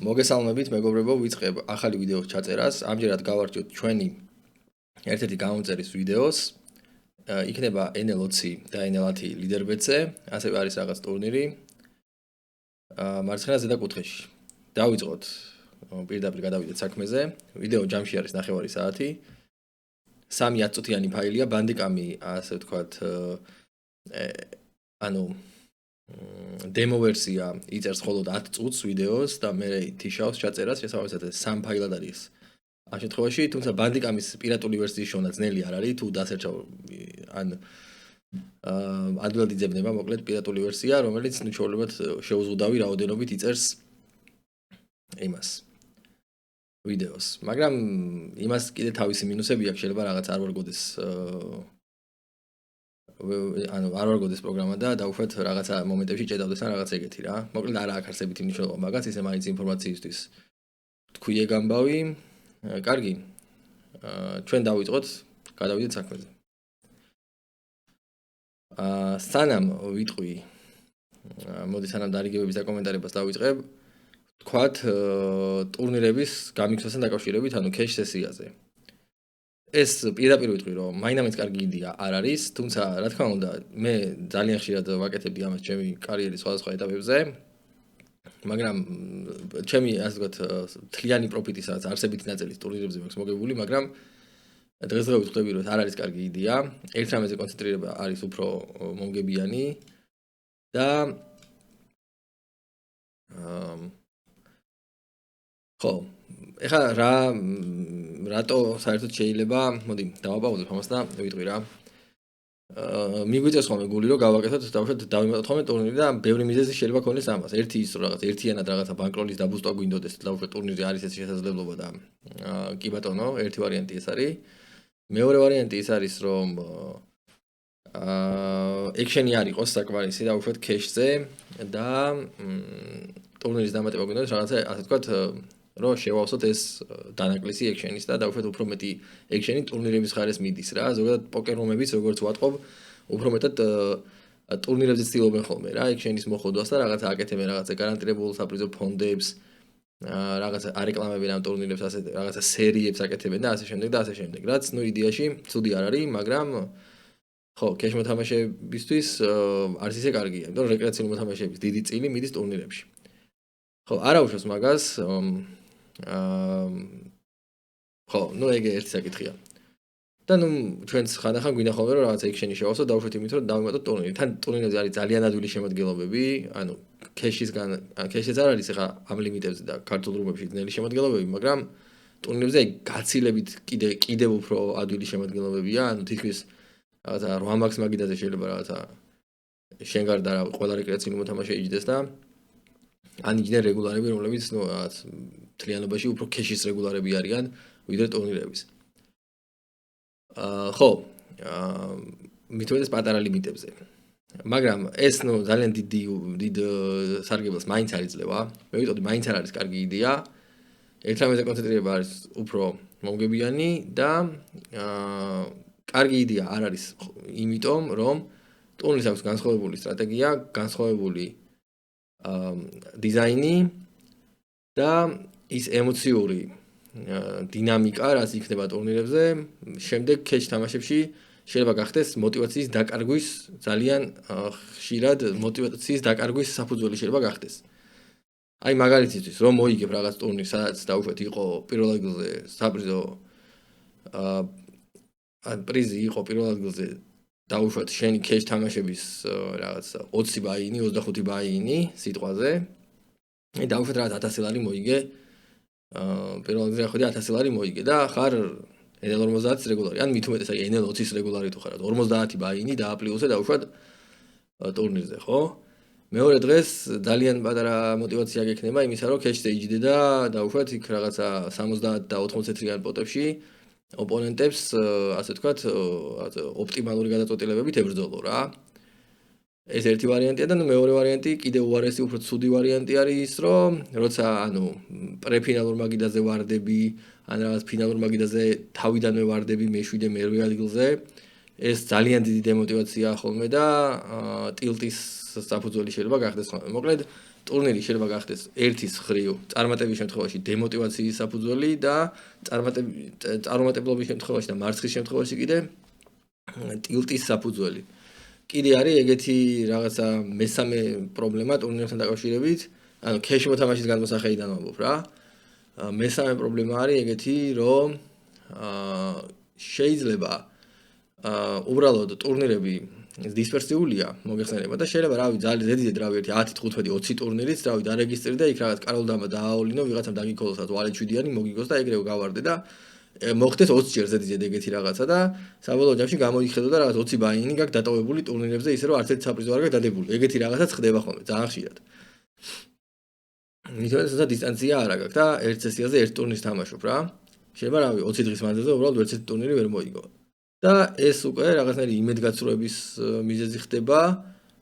მოგესალმებით, მეგობრებო, ვიწყებ ახალი ვიდეოს ჩაწერას. ამჯერად გავარჯოთ ჩვენი ერთ-ერთი გამომწერის ვიდეოს. იქნება NL20 და NL10 ლიდერბეტზე, ასევე არის რაღაც ტურნირი. მარცხენა ზედა კუთხეში. დავიწყოთ. პირდაპირ გადავიდეთ საქმეზე. ვიდეო ჯამში არის 9 საათი. 3 10-წუთიანი ფაილია, ბანდიკამი, ასე ვთქვათ, ანუ demo ვერსია იწერს მხოლოდ 10 წუთს ვიდეოს და მე თიშავს ჩაწერას, შესაბამისად 3 ფაილად არის. ამ შემთხვევაში, თუმცა ბანდიკამის პირატული ვერსიის შოვნა ძნელი არ არის, თუ დასერჩავ ან ადვილად იძებნება, მოკლედ პირატული ვერსია, რომელიც ჩვეულებრივად შეუზღუდავი რაოდენობით იწერს იმას ვიდეოს. მაგრამ იმას კიდე თავისი მინუსები აქვს, შეიძლება რაღაც არ ვარგოდეს არ ვარგოდეს პროგრამა და დაუშვათ რაღაცა მომენტებში ჭედავდეს ან რაღაც ეგეთი რა. მოკლედ არა აქვს არსებითი მნიშვნელობა მაგას, ისე მაინც ინფორმაციისთვის თქვიე გამბავი. კარგი. ჩვენ დავიწყოთ, გადავიდეთ საქმეზე. სანამ ვიტყვი, მოდი სანამ დარიგებების და კომენტარებას დავიწყებ, თქვათ ტურნირების გამიქსვასთან დაკავშირებით, ანუ cash სესიაზე. ეს პირდაპირ ვიტყვი, რომ მაინამაც კარგი იდეა არ არის, თუმცა რა თქმა უნდა, მე ძალიან ხშირად ვაკეთებდი ამას ჩემი კარიერის სხვადასხვა ეტაპებზე. მაგრამ ჩემი ასე ვთქვათ, თლიანი პროფიტის რაღაც არსებითი ნაწილი ტურნირებზე მაქვს მოგებული, მაგრამ დღესდღეობით ხვდები, რომ არ არის კარგი იდეა. ერთ რამეზე კონცენტრირება არის უფრო მომგებიანი და ხო, ეხლა რატო საერთოდ შეიძლება, მოდი დავაპაუზებ ამას და ვიტყვი რა. მიგვიწევს ხოლმე გული რომ გავაკეთოთ, დავუშვათ დავიმატოთ ხოლმე ტურნირი და ბევრი მიზეზი შეიძლება ქონდეს ამას. ერთი ის რომ რაღაც ერთიანად რაღაცა ბანკროლის დაბუსტვა გვინდოდეს, დავუშვათ ტურნირი არის ეს შესაძლებლობა და კი ბატონო, ერთი ვარიანტი ეს არის. მეორე ვარიანტი ის არის რომ ექშენი არ იყოს საკმარისი დავუშვათ cash-ზე და ტურნირის დამატება გვინდოდეს რაღაცა ასე ვთქვათ რომ შევავსოთ ეს დანაკლისი ექშენის და დავუშვათ უფრო მეტი ექშენი ტურნირების ხარეს მიდის რა. ზოგადად პოკერომებიც როგორც ვატყობ, უფრო მეტად ტურნირებზე ცდილობენ ხოლმე რა, ექშენის მოხდვას და რაღაცა აკეთებენ რაღაცა გარანტირებულ საპრიზო ფონდებს, რაღაცა არეკლამებენ ამ ტურნირებს, ასე რაღაცა სერიებს აკეთებენ და ასე შემდეგ და ასე შემდეგ. რაც ნუ იდეაში ცუდი არ არის, მაგრამ ხო, cash მოთამაშეებისთვის არც ისე კარგია, იმიტომ რომ რეკრეაციული მოთამაშეების დიდი წილი მიდის ტურნირებში. ხო, არა უშავს მაგას. ხო, ნუ ეგ ერთი საკითხია. და ნუ ჩვენც ხანდახან გვინდა ხოლმე რომ რაღაც ექშენი შევავსოთ, დავუშვათ იმით რომ დავიმატოთ ტურნირი. თან ტურნირებზე არის ძალიან ადვილი შემოდგენილობები, ანუ cash-ისგან, cash-იც არ არის ახლა ამ ლიმიტებზე და ქართულ რუმებში ძნელი შემოდგენილობები, მაგრამ ტურნირებზე გაცილებით კიდევ უფრო ადვილი შემოდგენილობებია, ანუ თითქმის რაღაცა 8 მაქვს მაგიდაზე შეიძლება რაღაცა შენ გარდა ყველა რეკრეაციული მოთამაშე იჯდეს და ან იჯდნენ რეგულარები, რომლებიც ნუ რაღაც თლიანობაში უფრო cash-ის რეგულარები არიან ვიდრე ტურნირების. ხო, მით უმეტეს პატარა ლიმიტებზე. მაგრამ ეს ნუ ძალიან დიდ სარგებლს მაინც არ იძლევა. მე ვიტყოდი, მაინც არ არის კარგი იდეა. ერთ რამეზე კონცენტრირება არის უფრო მომგებიანი და კარგი იდეა არ არის, იმიტომ რომ ტურნირს აქვს განსხვავებული სტრატეგია, განსხვავებული დიზაინი და ის ემოციური დინამიკა, რაც იქნება ტურნირებზე, შემდეგ cash თამაშებში შეიძლება გახდეს მოტივაციის დაკარგვის ძალიან ხშირად მოტივაციის დაკარგვის საფუძველი შეიძლება გახდეს. აი მაგალითისთვის რომ მოიგებ რაღაც ტურნირს, სადაც დაუშვათ იყო პირველ ადგილზე საპრიზო პრიზი იყო პირველ ადგილზე დაუშვათ შენი cash თამაშების რაღაც 20 ბაინი, 25 ბაინი სიტყვაზე. აი დაუშვათ რაღაც 1000 ლარი მოიგე. პირველ ადგილზე ხედი 1000 ლარი მოიგე და ხარ NL50-ის რეგულარი. ან მით უმეტეს აი NL20-ის რეგულარი თუ ხარ, 50 ბაინი დააპლიუსე დაუშვათ ტურნირზე, ხო? მეორე დღეს ძალიან პატარა მოტივაცია გექნება იმისა, რომ cash-ზე იჯდე და დაუშვათ იქ რაღაცა 70 და 80 წრიან პოტებში ოპონენტებს, ასე ვთქვათ, ოპტიმალური გადაწყვეტილებებით ებრძოლო რა. ეს ერთი ვარიანტია და მეორე ვარიანტი, კიდევ უარესი, უფრო ცუდი ვარიანტი არის ის, რომ როცა ანუ პრეფინალურ მაგიდაზე ვარდები, ან რაღაც ფინალურ მაგიდაზე თავიდანვე ვარდები მე-7 მე-8 ადგილზე, ეს ძალიან დიდი დემოტივაციაა ხოლმე და ტილტის საფუძველი შეიძლება გახდეს. მოკლედ, ტურნირი შეიძლება გახდეს ერთის ხრივ წარმატების შემთხვევაში დემოტივაციის საფუძველი და წარუმატებლობის შემთხვევაში და მარცხის შემთხვევაში კიდე ტილტის საფუძველი. კიდე არის ეგეთი რაღაცა მესამე პრობლემა ტურნირებთან დაკავშირებით, ანუ ქეში მოთამაშის განმოსახედიდან ვამბობ რა. მესამე პრობლემა არის ეგეთი, რომ შეიძლება უბრალოდ ტურნირები დისპერსიულია მოგეხსენება და შეიძლება რავი ძალიან ზედიზედ რავი 10, 15, 20 ტურნირიც რავი დარეგისტრირდა იქ რაღაც კაროლდამა დააოლინო ვიღაცამ დაგიქოლოსაც ვალეჩვიდიანი მოგიგოს და ეგრევე გავარდე და მოხდეს 20 ჯერ ზედიზედ ეგეთი რაღაცა და საბოლოო ჯამში გამოიხედო და რაღაც 20 ბაინი გაქვს დატოვებული ტურნირებზე ისე რომ არც ერთი საპრიზო არ გაქვს დადებული. ეგეთი რაღაცაც ხდება ხოლმე ძალიან ხშირად. მithomeda დისტანცია არ აქვს და ერთ სესიაზე ერთ ტურნირს თამაშობ რა. შეიძლება რავი 20 დღის მანძილზე უბრალოდ ერთ ტურნირი ვერ მოიგო. და ეს უკვე რაღაცნაირი იმედგაცრუების მიზეზი ხდება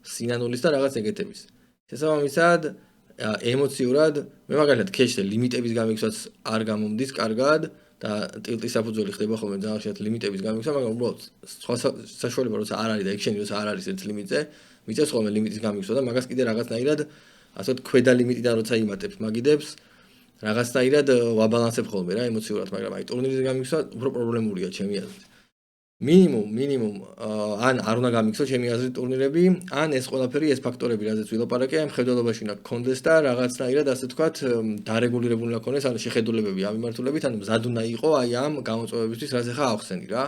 სინანულის და რაღაც ეგეთების. შესაბამისად, ემოციურად მე მაგალითად ქეშზე ლიმიტების გამიქსვაც არ გამომდის კარგად და ტილტის საფუძველი ხდება ხოლმე ძალიან ხშირად ლიმიტების გამიქსვა, მაგრამ უბრალოდ სხვა საშუალება როცა არ არის და ექშენი როცა არ არის ერთ ლიმიტზე, მიწევს ხოლმე ლიმიტის გამიქსვა და მაგას კიდე რაღაცნაირად ასე ვთქვათ ქვედა ლიმიტიდან როცა იმატებს მაგიდებს რაღაცნაირად ვაბალანსებ ხოლმე რა ემოციურად, მაგრამ აი ტურნირის გამიქსვა უფრო პრობლემურია ჩემი აზრით. მინიმუმ ან არ უნდა გამიქსო ჩემი აზრით ტურნირები, ან ეს ყველაფერი ეს ფაქტორები, რაზეც ვილაპარაკე, ამ ხედველობაში უნდა გქონდეს და რაღაცნაირად ასე ვთქვათ, დარეგულირებული უნდა ქონდეს, ან შეხედულებები ამ მიმართულებით, ან მზად უნდა იყო აი ამ გამოწვევებისთვის, რაც ახლა ავხსენი რა.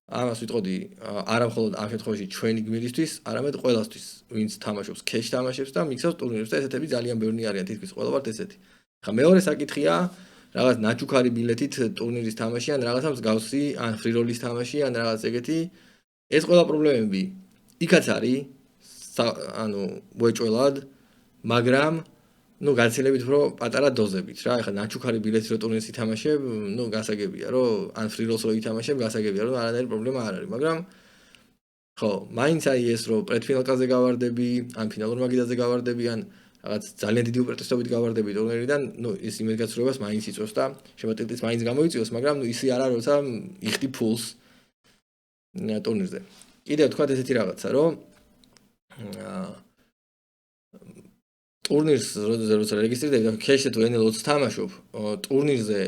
ამას ვიტყოდი არა მხოლოდ ამ შემთხვევაში ჩვენი გმირისთვის, არამედ ყველასთვის, ვინც თამაშობს ქეშ თამაშებს და მიქსავს ტურნირებს და ესეთები ძალიან ბევრი არიან, თითქმის ყველა ვართ ესეთი. ხა მეორე საკითხია რაღაც ნაჩუქარი ბილეთით ტურნირის თამაში ან რაღაცა მსგავსი ან ფრიროლის თამაში ან რაღაც ეგეთი ეს ყველა პრობლემები იქაც არის ანუ უეჭველად მაგრამ ნუ გაცილებით უფრო პატარა დოზებით რა ეხლა ნაჩუქარი ბილეთი რო ტურნირს ითამაშებ ნუ გასაგებია რომ ან ფრიროლს რო ითამაშებ გასაგებია რომ არანაირი პრობლემა არ არის მაგრამ ხო მაინც აი ეს რომ პრეტფინალკაზე გავარდები ან ფინალურ მაგიდაზე გავარდები ან რაღაც ძალიან დიდი უპრეტესტობით გავარდები ტურნირიდან, ნუ ის იმედგაცრუებას მაინც იწვევს და შემოტილტიც მაინც გამოიწვევს, მაგრამ ნუ ისე არა, როცა იხდი ფულს ტურნირზე. კიდევ თქვა ესეთი რაღაცა, რომ ტურნირს როცა რეგისტრირდები და ქეშზე თუ NL20 თამაშობ, ტურნირზე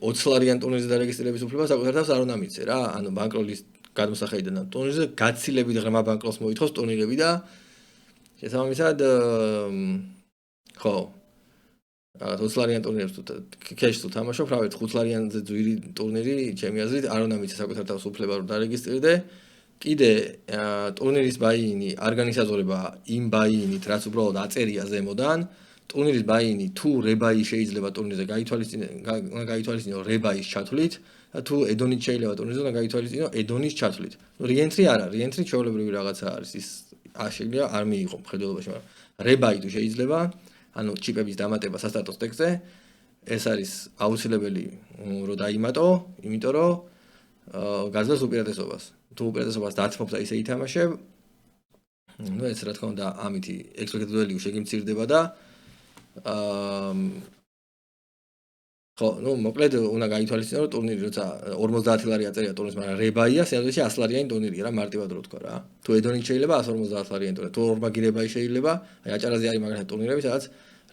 20 ლარიან ტურნირზე დარეგისტრირების უფლება საკუთარ თავს არ უნდა მიცე რა, ანუ ბანკროლის გადმოსახედიდან ტურნირზე გაცილებით ღრმა ბანკროლს მოითხოვს ტურნირები და შესაბამისად ხო 20 ლარიან ტურნირებს თუ ქეშს თუ თამაშობ, რავი 5 ლარიანზე ძვირი ტურნირი, ჩემი აზრით, არ უნდა მიცე საკუთარ თავს უფლება რომ დარეგისტრირდე. კიდე ტურნირის ბაინი არ განისაზღვრება იმ ბაინით, რაც უბრალოდ აწერია ზემოდან. ტურნირის ბაინი თუ რებაი შეიძლება ტურნირზე გაითვალისწინო რებაის ჩათვლით და თუ ედონით შეიძლება ტურნირზე გაითვალისწინო ედონის ჩათვლით. ნუ რიენტრი არა, რიენტრი ჩვეულებრივი რაღაცა არის ის შეიძლება არ მიიღო მხედველობაში, მაგრამ რებაი თუ შეიძლება, ანუ ჩიპების დამატება სასტარტო სტეკზე, ეს არის აუცილებელი რომ დაიმატო, იმიტომ რომ გაძლევს უპირატესობას. თუ უპირატესობას დათმობ და ისე ითამაშებ, ნუ ეს რა თქმა უნდა ამითი expected value შეგიმცირდება და ხო, ნუ მოკლედ უნდა გაითვალისწინო რომ ტურნირი როცა 50 ლარი აწერია ტურნირს, მაგრამ რებაია, სიამოვნებაში 100 ლარიანი ტურნირია რა, მარტივად რო თქვა რა. თუ ედონით შეიძლება 150 ლარიანი ტურნირი, თუ ორმაგი რებაი შეიძლება, აი აჭარაზე არის მაგალითად ტურნირები, სადაც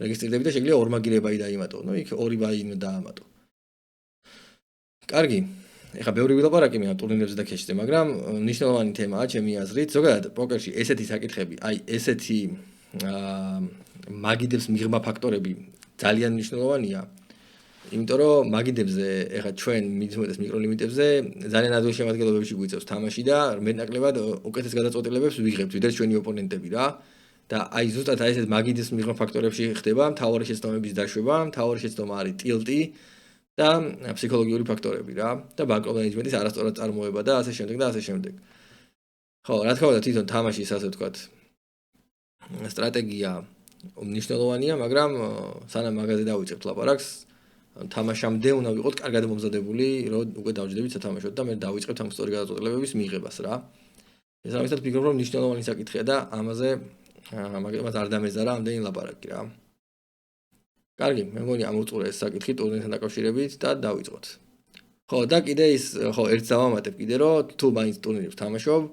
რეგისტრირდები და შეიძლება ორმაგი რებაი დაიმატო. ნუ იქ ორი ბაი დაამატო. კარგი. ეხლა ბევრი ვილაპარაკე მე ამ ტურნირებზე და ქეშზე, მაგრამ მნიშვნელოვანი თემაა ჩემი აზრით. ზოგადად პოკერში ესეთი საკითხები, აი ესეთი მაგიდებს მიღმა ფაქტორები ძალიან მნიშვნელოვანია. იმიტომ რომ მაგიდებზე ეხლა ჩვენ მithomeda მიკროლიმიტებზე ძალიან ადვილი შემადგენლობებში გვიწევს თამაში და მეტნაკლებად უკეთეს გადაწყვეტილებებს ვიღებთ ვიდრე ჩვენი ოპონენტები რა. და აი ზუსტად აი ესეთ მაგიდის მიღმა ფაქტორებში ხდება მთავარი შეცდომების დაშვება, მთავარი შეცდომა არის ტილტი და ფსიქოლოგიური ფაქტორები რა და ბანკროლ მენეჯმენტის არასწორად წარმოება და ასე შემდეგ და ასე შემდეგ. ხო, რა თქმა უნდა თვითონ თამაშის ასე ვთქვათ სტრატეგია მნიშვნელოვანია, მაგრამ სანამ მაგაზე დავიწყებთ ლაპარაკს თამაშამდე უნდა ვიყოთ კარგად მომზადებული, რომ უკვე დავჯდებით სათამაშოდ და მე დავიწყებთ ამ სწორი გადაწყვეტილებების მიღებას რა. შესაბამისად ვფიქრობ, რომ მნიშვნელოვანი საკითხია და ამაზე მაგალითად არ დამეზარა ამდენი ლაპარაკი რა. კარგი, მე მგონი ამოვწურე ეს საკითხი ტურნირთან დაკავშირებით და დავიწყოთ. ხო, და კიდე ის ხო ერთს დავამატებ კიდე რომ თუ მაინც ტურნირებს თამაშობ,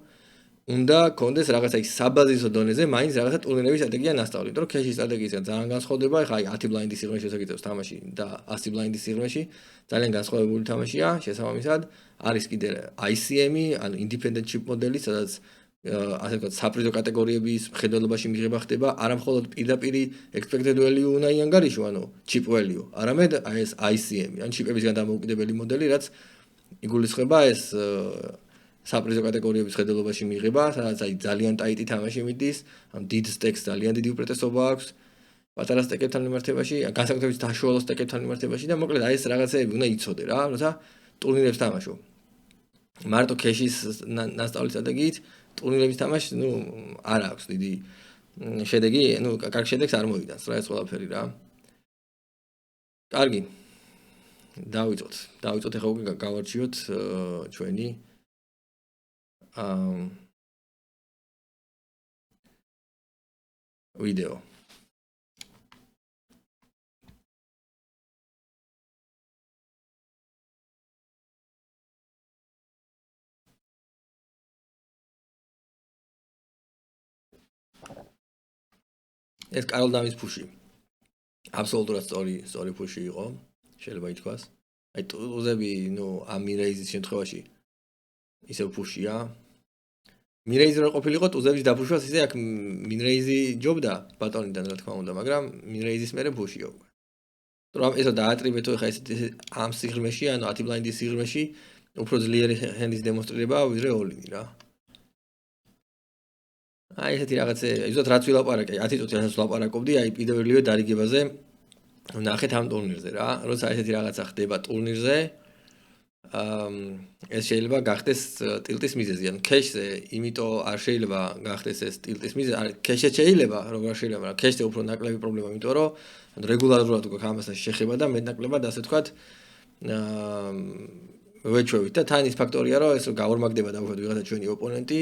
უნდა კონდეს რაღაცა ის საბაზისო დონეზე მაინც რაღაცა ტურნირების სტრატეგია ნასწავლი, იმიტომ რომ ქეშის სტრატეგიისგან ძალიან განსხვავდება, ეხლა აი 10 ბლაინდის სიღრმეში შესაძლებს თამაში და 100 ბლაინდის სიღრმეში ძალიან განსხვავებული თამაშია, შესაბამისად არის კიდე ICM-ი, ანუ independent chip მოდელი, სადაც ასე ვთქვათ, საპრიზო კატეგორიების მხედველობაში მიღება ხდება, არა მხოლოდ პირდაპირ expected value უნდა იანგარიშო, ანუ chip value, არამედ აი ეს ICM-ი, ან ჩიპებისგან დამოუკიდებელი მოდელი, რაც იგულისხმება ეს საპრიზო კატეგორიების ხედელობაში მიიღება, სადაც აი ძალიან ტაიტი თამაში მიდის, ან დიდ სტეკს ძალიან დიდი უპრეტესობა აქვს, პატარა სტეკებთან მიმართებაში, განსაკუთრებით დაშუალო სტეკებთან მიმართებაში და მოკლედ აი ეს რაღაცეები უნდა იცოდე რა, როცა ტურნირებს თამაშობ. მარტო ქეშის ნასწავლის სტრატეგიით ტურნირების თამაში, არ აქვს დიდი შედეგი, კარგ შედეგს არ მოიგდანს რა ეს ყველაფერი რა. კარგი. დავიწყოთ ახლა უკვე გავარჩიოთ ჩვენი ვიდეო. ეს კარლ დამის ფუში. აბსოლუტურად სწორი ფუში იყო, შეიძლება ითქვას. აი ტუზები, ამ მირეიზის შემთხვევაში ისევ ფუშია. მირეიზი რო ყოფილიყო ტუზების დაფუშვას ისე აქ მინრეიზი ჯობდა ბატონიდან რა თქმა უნდა, მაგრამ მინრეიზის მერე ფუშია უკვე. რომ ესა დაატრიბეთო ხა ეს ამ სიღრმეში, ანუ 10 ბლაინდის სიღრმეში უფრო ძლიერი ჰენდის დემონსტრირება ვიდრე ოლინი რა. აი ესეთი რაღაცე, იზოთ რაც ვილაპარაკე, 10 წუთი რასაც ვლაპარაკობდი, აი პირველივე დარიგებაზე ნახეთ ამ ტურნირზე რა. როცა ესეთი რაღაცა ხდება ტურნირზე, ეს შეიძლება გახდეს ტილტის მიზეზი, ან ქეშზე, იმიტომ არ შეიძლება გახდეს ეს ტილტის მიზეზი, ქეშზე შეიძლება, როგორ შეიძლება, მაგრამ ქეშზე უფრო ნაკლები პრობლემა, იმიტომ რომ რეგულარულად უკვე ამასთან შეხება და მეტნაკლებად ასე ვთქვათ, ვეჩვევით და თან ის ფაქტორია, რომ ეს გავორმაგდება დავუშვათ ვიღაცა ჩვენი ოპონენტი,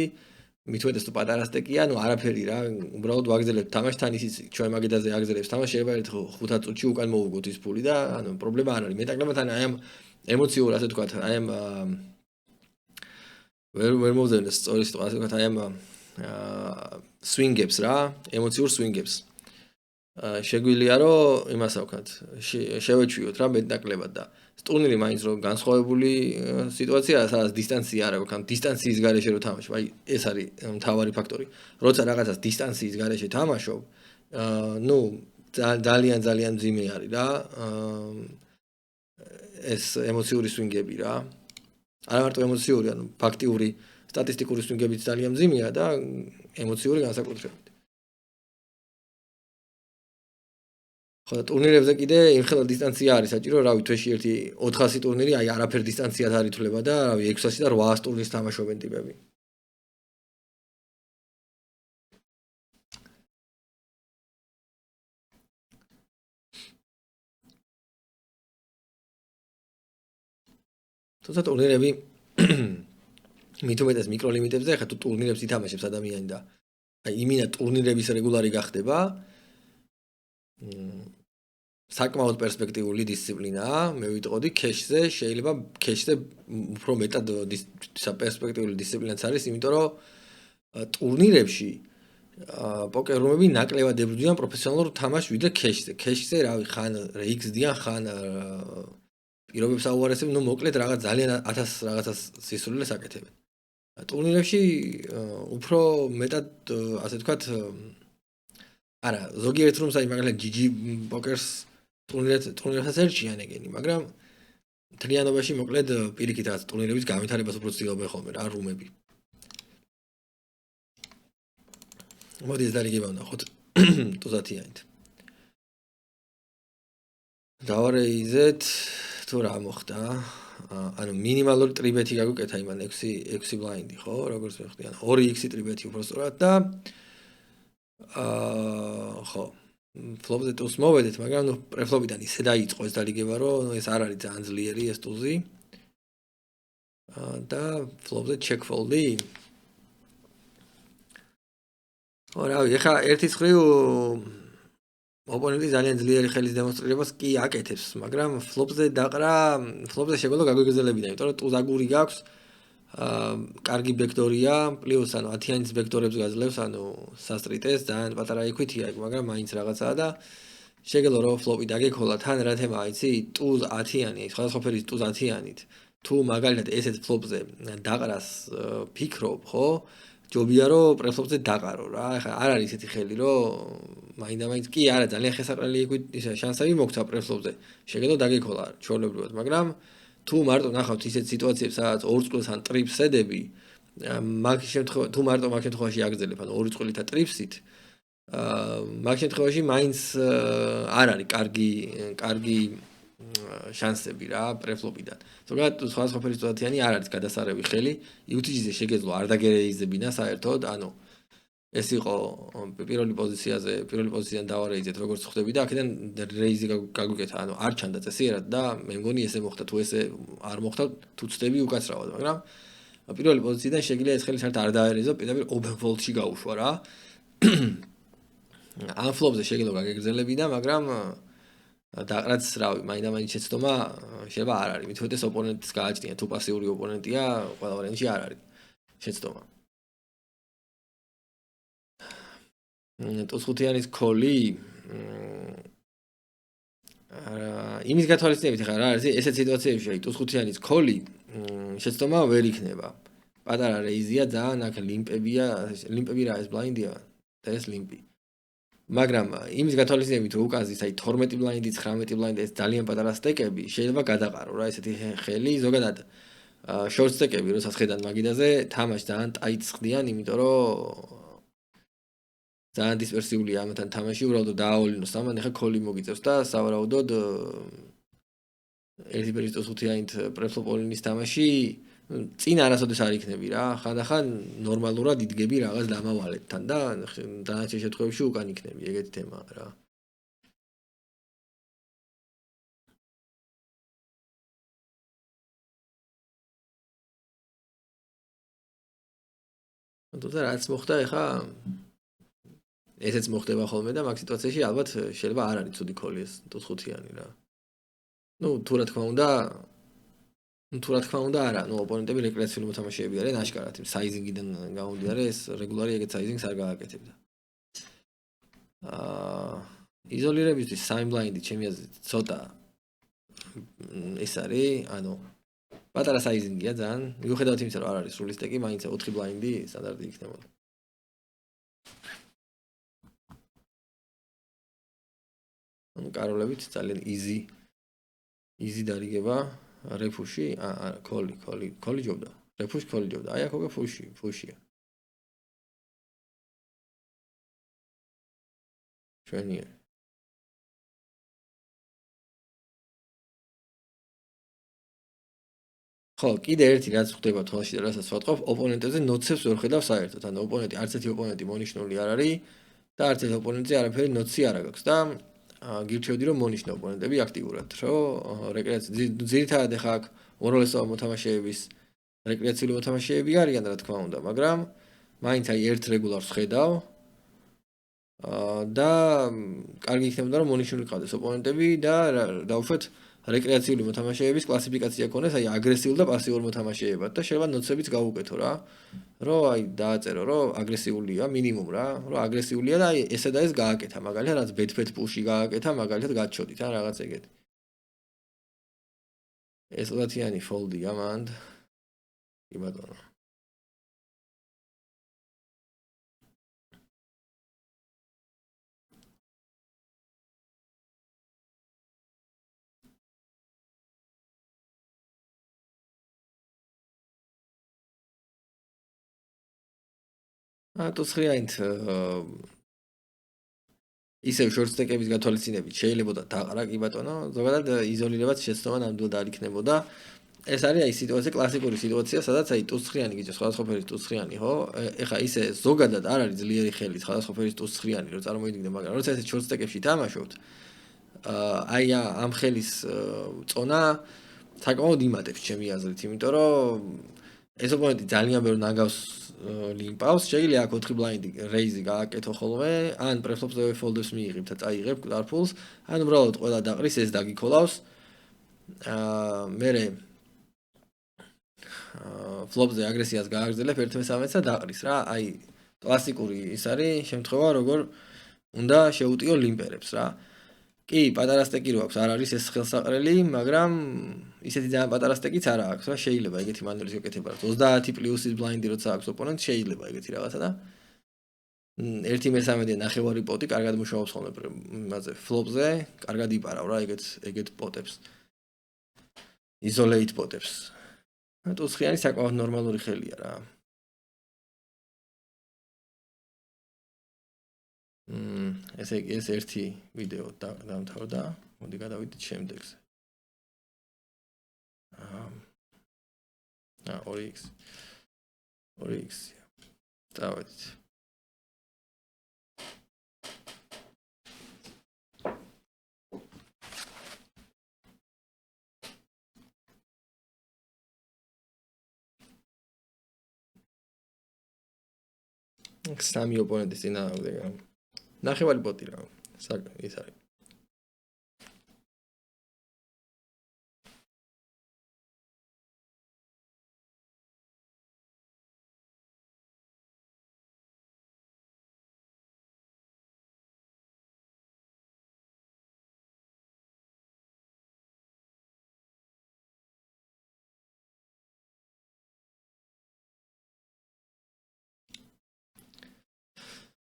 მithuetes თუ პატარა სტეკია, არაფერი რა, უბრალოდ ვაგზელებთ თამაშს, თან ისიც ჩვენ მაგედაზე აგზელებს თამაშს, შეიძლება ერთ 5 წუთში უკან მოვუგოთ ის ფული და პრობლემა არ არის. მეტნაკლებად აი ამ ემოციურ ასე ვთქვათ, აი ამ ვერ მოვძენეს სწორი სიტყვა, ასე ვთქვათ, აი ამ swing-ებს რა, ემოციურ swing-ებს. შეგვიძლია რომ იმას ვქოთ, შევეჩვიოთ რა მეტნაკლებად და ტურნირი მაინც რომ განსხვავებული სიტუაციაა, სადაც დისტანცია არ აქვს, ან დისტანციის გარეშე რომ თამაშობ, აი ეს არის მთავარი ფაქტორი. როცა რაღაცას დისტანციის გარეშე თამაშობ, ძალიან მძიმე არის რა. ეს ემოციური swing-ები რა. არა მარტო ემოციური, ანუ ფაქტიური, სტატისტიკური swing-ებიც ძალიან მძიმეა და ემოციური განსაკუთრებით. ხო და ტურნირებზე კიდე იმხელა დისტანცია არის საჭირო, რავი, თვეში ერთი 400 ტურნირი, აი არაფერ დისტანციად არ ითვლება და რავი 600 და 800 ტურნირს თამაშობენ ტიპები. თუმცა ტურნირები მით უმეტეს მიკროლიმიტებზე, ხა თუ ტურნირებს ითამაშებს ადამიანი და აი იმინა ტურნირების რეგულარი გახდება, საკმაოდ პერსპექტიული დისციპლინაა, მე ვიტყოდი ქეშზე, შეიძლება ქეშზე უფრო მეტად პერსპექტიული დისციპლინაც არის, იმიტომ რომ ტურნირებში პოკერუმები ნაკლებად ებრძვიან პროფესიონალურ თამაშს ვიდრე ქეშზე. ქეშზე რავი, ხან რეიქსდიან, ხან პირობებს აუარესებენ, მოკლედ რაღაც ძალიან 1000 რაღაცას სისრულეს აკეთებენ. ტურნირებში უფრო მეტად ასე ვთქვათ, არა, ზოგიერთ რუმს აი მაგალითად GG პოკერს ტურნირებსაც ერჩიან ეგენი, მაგრამ მთლიანობაში მოკლედ პირიქით რაღაც ტურნირების განვითარებას უფრო ცდილობენ ხოლმე რა რუმები. მოდი ეს დარიგება ვნახოთ ტუზათიანით. დავარეიზეთ თუ რა მოხდა? ანუ მინიმალური ტრიბეთი გაგვიკეთა იმან 6 ბლაინდი, ხო? როგორც ვიხდი, ანუ 2x ტრიბეთი უფრო სწორად და ხო, ფლოპზე ტუს მოვედეთ, მაგრამ პრეფლოპიდან ისე დაიწყო ეს დარიგება, რომ ეს არ არის ძალიან ძლიერი ეს ტუზი. და ფლოპზე check fold-ი. ხო, რავი, ეხლა ერთის ხრივ ოპონენტი ძალიან ძლიერი ხელის დემონსტრირებას კი აკეთებს, მაგრამ ფლოპზე შეგვეძლო გაგვიგზელებინა, იმიტომ რომ ტუზ აგური გაქვს, კარგი ბექტორია, პლუს ანუ 10-იანის ბექტორებს გაძლევს, ანუ სასტრიტეს ძალიან პატარა იქვითია იქ, მაგრამ მაინც რაღაცაა და შეგელო რომ ფლოპი დაგეკოლა თან რა თემაა, იცი? ტუზ 10-იანი, სხვადასხვა ფერის ტუზ 10-იანით. თუ მაგალითად ესეთ ფლოპზე დაყრას ფიქრობ, ხო? ჯობია რომ პრეფლოპზე დაყარო რა. ეხლა არ არის ესეთი ხელი, რომ მაინდა-მაინც კი არა ძალიან ხესაყრელი იქვით ისა შანსები მოგცა პრეფლოპზე. შეგელო დაგეკოლა ჩვეულებრივად, მაგრამ თუ მარტო ნახავთ ისეთ სიტუაციებს, სადაც ორ წყვილს ან ტრიპს ედები, თუ მარტო მაგ შემთხვევაში აგრძელებ, ანუ ორი წყვილითა ტრიფსით, მაგ შემთხვევაში მაინც არ არის კარგი შანსები რა პრეფლოპიდან. ზოგადად სხვადასხვა ფერის ტუზ-10-იანი არ არის გადასარევი ხელი, იუთიჯზე შეგეძლო არ დაგერეიზებინა საერთოდ, ანუ ეს იყო პირველი პოზიციიდან დავარეიზეთ როგორც ხვდები და აქედან რეიზი გაგვიკეთა, ანუ არ ჩანდა წესიერად და მე მგონი ესე მოხდა, თუ ესე არ მოხდა, თუ ცდები უკაცრავად, მაგრამ პირველი პოზიციიდან შეგიძლია ეს ხელი საერთოდ არ დაერეიზო, პირდაპირ open fold-ში გაუშვა რა. ამ ფლოპზე შეგიძლია გაგეგრძელებინა, მაგრამ დაყრაც რავი, მაინდა-მაინც შეცდომა შეიძლება არ არის. მithotes ოპონენტს გააჩნია, თუ პასიური ოპონენტია, ყველა ვარიანტში არ არის შეცდომა. ტუზ-5-იანის ქოლი იმის გათვალისწინებით ხარ რა არის ესეთ სიტუაციებში ტუზ-5-იანის ქოლი შეცდომა ვერ იქნება. პატარა რეიზია ძალიან აქ ლიმპები რა ეს ბლაინდია და ეს ლიმპი. მაგრამ იმის გათვალისწინებით რომ უკაზის აი 12 ბლაინდი, 19 ბლაინდი ეს ძალიან პატარა სტეკები შეიძლება გადაყარო რა ესეთი ხელი ზოგადად შორტ სტეკები როდესაც ხედან მაგიდაზე თამაში ძალიან ტაიტს ხდიან, იმიტომ რომ ძალიან დისპერსიულია ამათან თამაში, უბრალოდ დააოლინოს ამან, ეხა ქოლი მოგიწევს და სავარაუდოდ ერთი ფერის ტუზ-5-იანით პრეფლოპ ოლინის თამაში წინ არასოდეს არ იქნები რა, ხანდახან ნორმალურად იდგები რაღაც დამავალეთთან და დანარჩენ შემთხვევებში უკან იქნები, ეგეთი თემაა რა. თუმცა რაც მოხდა ეხა ესეც მოხდება ხოლმე და მაგ სიტუაციაში ალბათ შეიძლება არ არის ცუდი ქოლი ეს ტუზ-5-იანი რა. თუ რა თქმა უნდა არა, ოპონენტები რეკრეაციული მოთამაშეები არიან აშკარად, საიზინგიდან გამომდინარე ეს რეგულარი ეგეთ საიზინგს არ გააკეთებდა. იზოლირებისთვის სამი ბლაინდი ჩემი აზრით ცოტა ეს არის, ანუ პატარა საიზინგია ძალიან, მიუხედავად იმისა, რომ არ არის სრული სტეკი, მაინც 4 ბლაინდი სტანდარტი იქნებოდა. ანუ კაროლებით ძალიან easy დარიგება რეფუში, ქოლი ჯობდა. რეფუში ქოლი ჯობდა. აი აქ უკვე ფუშია. ჩვენია. ხო, კიდე ერთი რაც ხდება თვალში და რასაც ვატყობ, ოპონენტებზე ნოცებს ვერ ხედავ საერთოდ. ანუ ოპონენტი, არც ერთი ოპონენტი მონიშნული არ არის და არც ერთ ოპონენტზე არაფერი ნოცი არ აქვს და გირჩევდი რომ მონიშნო ოპონენტები აქტიურად, რომ ძირითადად ახლა აქ უმრავლესობა მოთამაშეების რეკრეაციული მოთამაშეები არიან რა თქმა უნდა, მაგრამ მაინც აი ერთ რეგულარს ხედავ და კარგი იქნებოდა რომ მონიშნული ყავდეს ოპონენტები და დაუშვათ რეკრეაციული მოთამაშეების კლასიფიკაცია ქონდეს აი აგრესიულ და პასიურ მოთამაშეებად და შეიძლება ნოცებიც გავუკეთო რა. რომ აი დააწერო რომ აგრესიულია მინიმუმ რა, რომ აგრესიულია და აი ესე და ეს გააკეთა, მაგალითად რაც ბეთფეთ პუში გააკეთა, მაგალითად გაჩოდით ან რაღაც ეგეთი. ეს 30-იანი ფოლდია მანდ. კი ბატონო. ტუზ-9-ით ისევ შორტ სტეკების გათვალისწინებით შეიძლებოდა დაყრა კი ბატონო, ზოგადად იზოლირებაც შეცდომა ნამდვილად არ იქნებოდა. ეს არის აი სიტუაცია, კლასიკური სიტუაცია, სადაც აი ტუზ-9-იანი გიჭირს სხვადასხვა ფერის ტუზ-9-იანი, ხო? ეხა ისე ზოგადად არ არის ძლიერი ხელი სხვადასხვა ფერის ტუზ-9-იანი, რომ წარმოიდგინე, მაგრამ როცა ესე შორტ სტეკებში თამაშობთ, აი ამ ხელის წონა საკმაოდ იმატებს ჩემი აზრით, იმიტომ რომ ეს ოპონენტი ძალიან ბევრ ნაგავს ლიმპავს, შეიძლება აქ 4 ბლაინდი რეიზი გააკეთო ხოლმე, ან პრეფლოპზე ფოლდებს მიიღებ და წაიღებ კდარფულს, ან უბრალოდ ყველა დაყრის ეს დაგიქოლავს. მე ფლოპზე აგრესიას გააგრძელებ ერთ-მესამედს და დაყრის რა. აი კლასიკური ის არის შემთხვევა, როგორ უნდა შეუტიო ლიმპერებს რა. კი, პატარა სტეკი რო აქვს, არ არის ეს ხელსაყრელი, მაგრამ ისეთი ძალიან პატარა სტეკიც არ აქვს რა, შეიძლება ეგეთი მანევრის გაკეთება. 30 პლუსის ბლაინდი როცა აქვს ოპონენტს, შეიძლება ეგეთი რაღაცა და 1/13 ნახევარი პოტი კარგად მუშაობს ხოლმე იმაზე ფლოპზე, კარგად იპარავ რა ეგეთ პოტებს. იზოლეით პოტებს. ტუცხიანი საკმაოდ ნორმალური ხელია რა. ესე იგი ეს ერთი ვიდეო დამთავრდა. მოდი გადავიდეთ შემდეგზე. 2x. 2x. დავედით. სამი ოპონენტის წინააღმდეგ. ნახევარი პოტი რა. ის არის.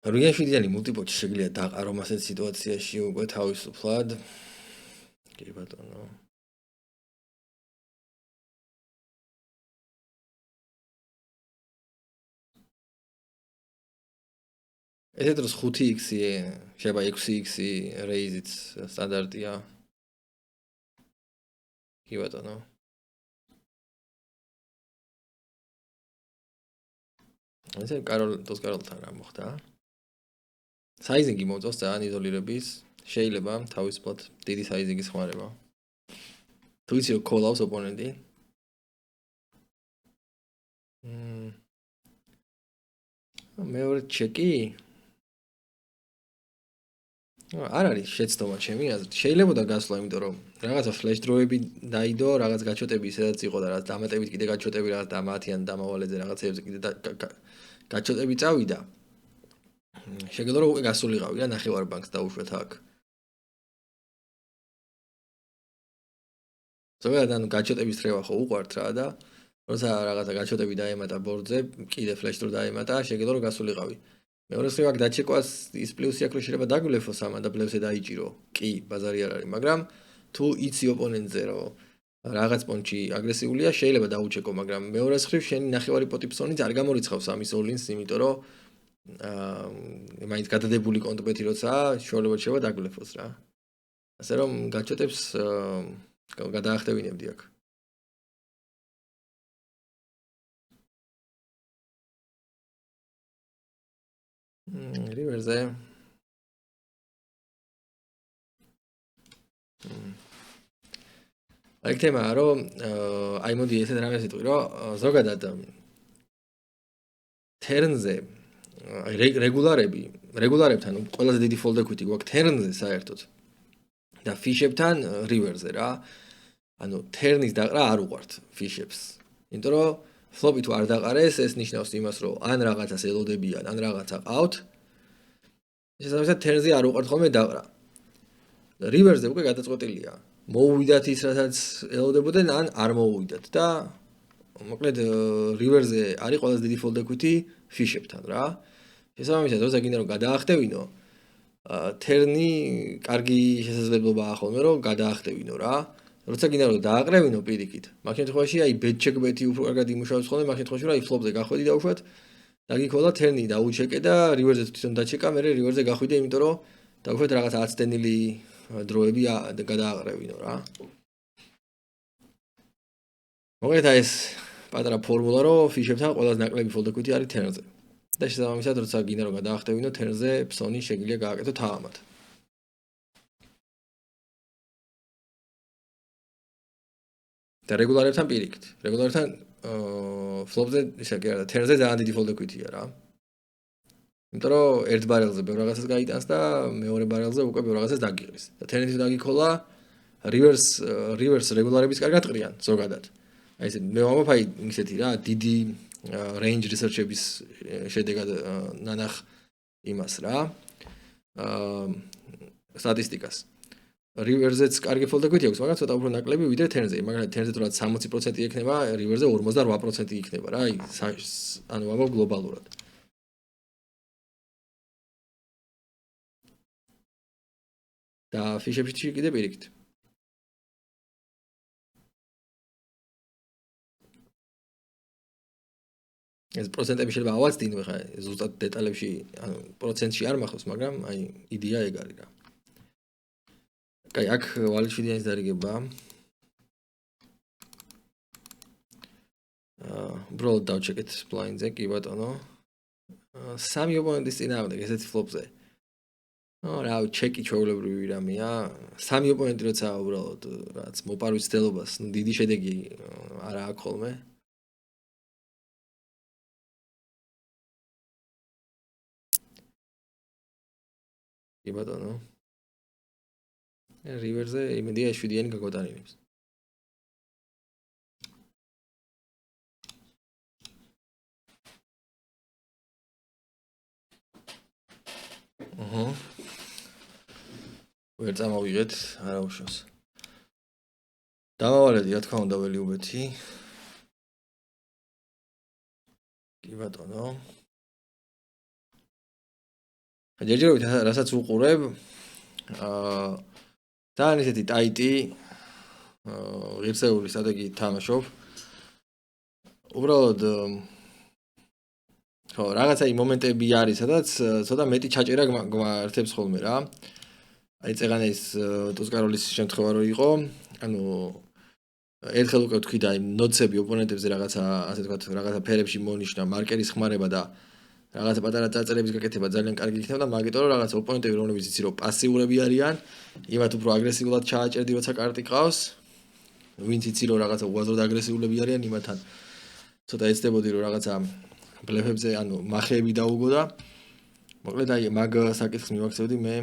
რუიანშვიდიანი მულტიპოტი შეგიძლია დაყარო ასეთ სიტუაციაში უკვე თავისუფლად. კი ბატონო. ესეთ დროს 5x-ი, შეიძლება 6x-ი რეიზიც სტანდარტია. კი ბატონო. ესე კაროლთან რა მოხდა? საიზინგი მოწოს ძალიან იზოლირების, შეიძლება თავისუფლად დიდი საიზინგის ხმარება. თუ იცი რომ კოლავს ოპონენტი. მეორე ჩეკი. არ არის შეცდომა ჩემი აზრით. შეიძლება და გასვლა, იმიტომ რომ რაღაცა ფლეშ დროები დაიდო, რაღაც გაჩოტები ისედაც იყო და რაღაც დამატებით კიდე გაჩოტები რაღაც დამათიან დამავალეზე რაღაცეებზე კიდე გაჩოტები წავიდა. შეგეძლო რომ უკვე გასულიყავი რა ნახევარ ბანკს დაუშვეთ აქ. ზოგადად ანუ გაჩოტების ხრევა ხო უყვართ რა და როცა რაღაცა გაჩოტები დაემატა ბორდზე, კიდე ფლეშ დრო დაემატა, შეგეძლო რომ გასულიყავი. მეორე ხრევა დაჩეკვას ის პლუსი აქვს რომ შეიძლება დაგვლეფო სამა და ბლევზე დაიჭირო. კი, ბაზარი არ არის, მაგრამ თუ იცი ოპონენტზე რომ რაღაც პონჩი აგრესიულია, შეიძლება დაუჩეკო, მაგრამ მეორე ხრივ შენი ნახევარი პოტი ფსონიც არ გამორიცხავს ამის ოლინს, იმიტომ რომ მაინც გადადებული კონტბეტი როცა შეიძლება შევა დაგვლეფოს რა. ასე რომ გაჩოტებს გადაახტევინებდი აქ. რივერზე აი თემაა რომ აი მოდი ესეთ რამეს ვიტყვი რომ ზოგადად თერნზე რეგულარებთან ყველაზე დიდი ფოლდეკვიტი გვაქვს თერნზე საერთოდ და ფიშებთან რივერზე რა. ანუ თერნის დაყრა არ უყვართ ფიშებს. იმიტომ რომ ფლოპი თუ არ დაყარეს, ეს ნიშნავს იმას, რომ ან რაღაცას ელოდებიან, ან რაღაცა ყავთ. შესაბამისად თერნზე არ უყვართ ხოლმე დაყრა. რივერზე უკვე გადაწყვეტილია. მოუვიდათ ის, რასაც ელოდებოდნენ, ან არ მოუვიდათ და მოკლედ რივერზე არის ყველაზე დიდი ფოლდეკვიტი ფიშებთან რა. შესაბამისად, როცა გინდა რომ გადაახტევინო, თერნი კარგი შესაძლებლობაა ხოლმე რომ გადაახტევინო რა. როცა გინდა რომ დააყრევინო პირიქით, მაგ შემთხვევაში აი ბეჩეკ ბეთი უფრო კარგად იმუშავებს ხოლმე, მაგ შემთხვევაში რომ აი ფლოპზე გახვედი დაუშვათ, დაგიქოლა თერნი დაუჩეკე და რივერზე თვითონ დაჩეკა, მე რივერზე გახვიდე, იმიტომ რომ დაუშვათ რაღაც აცდენილი დროები გადააყრევინო რა. მოკლედ აი ეს პატარა ფორმულა რომ ფიშებთან ყველაზე ნაკლები ფოლდეკვიტი არის თერნზე. და შესაბამისად როცა გინდა რომ გადაახტევინო თერნზე ფსონი შეგიძლია გააკეთო თავამად. და რეგულარებთან პირიქით. რეგულარებთან ფლოპზე ისე კი არა, თერნზე ძალიან დიდი ფოლდეკვიტია რა. იმიტომ რომ ერთ ბარელზე ბევრ რაღაცას გაიტანს და მეორე ბარელზე უკვე ბევრ რაღაცას დაგიღრის. და თერნით დაგიქოლა რივერს რეგულარების კარგად ყრიან ზოგადად. აი ესე მე ვამბობ აი ისეთი რა დიდი range research-ების შედეგად ნანახ იმას რა სტატისტიკას River-ზეც კარგი folder-ით აქვს, მაგრამ ცოტა უფრო ნაკლები ვიდრე Ten-ზე, მაგრამ Ten-ზე თუ რაც 60% იქნება, River-ზე 58% იქნება რა, აი ანუ ვამბობ გლობალურად. და ფიშებში კიდე პირიქით. ეს პროცენტები შეიძლება ავაცდინო ხა, ზუსტად დეტალებში, ანუ პროცენტში არ მახავს, მაგრამ აი იდეა ეგ არის რა. კაი, აქ ვალიშვიდიანის დარიგება. უბრალოდ დავჩეკეთ blind-ზე, კი ბატონო. სამი ოპონენტის წინააღმდეგ ესეთი flop-ზე. რა ჩეკი ჩვეულებრივი რამეა. სამი ოპონენტი როცა უბრალოდ რაც მოპარვის ცდელობას, ნუ დიდი შედეგი არა აქვს ხოლმე. კი ბატონო. River-ზე იმედია შვიდიანი გაგვატანინებს. ვერ წამოვიღეთ, არა უშავს. დავავალეთ, რა თქმა უნდა, value-ბეთი. კი ბატონო. ჯერჯერობით რასაც უყურებ, ძალიან ისეთი ტაიტი, ღირსეული სტრატეგიით თამაშობ. უბრალოდ ხო, რაღაცა იმ მომენტები არის, სადაც ცოტა მეტი ჩაჭერა გვართებს ხოლმე რა. აი წეგანე ის ტუსკაროლის შემთხვევა რო იყო, ანუ ერთხელ უკვე თქვი და იმ ნოცები ოპონენტებზე რაღაცა, ასე ვთქვათ, რაღაცა ფერებში მონიშნა მარკერის ხმარება და რაღაცა პატარა წარწერების გაკეთება ძალიან კარგი იქნება და მაგიტო რომ რაღაცა ოპონენტები რომლებიც იცი რომ პასიურები არიან, იმათ უფრო აგრესიულად ჩააჭერდი როცა კარტი ყავს. ვინც იცი რომ რაღაცა უაზროდ აგრესიულები არიან, იმათთან ცოტა ეცდებოდი რომ რაღაცა ბლეფებზე, ანუ მახეები დაუგო და მოკლედ აი მაგ საკითხს მივაქცევდი მე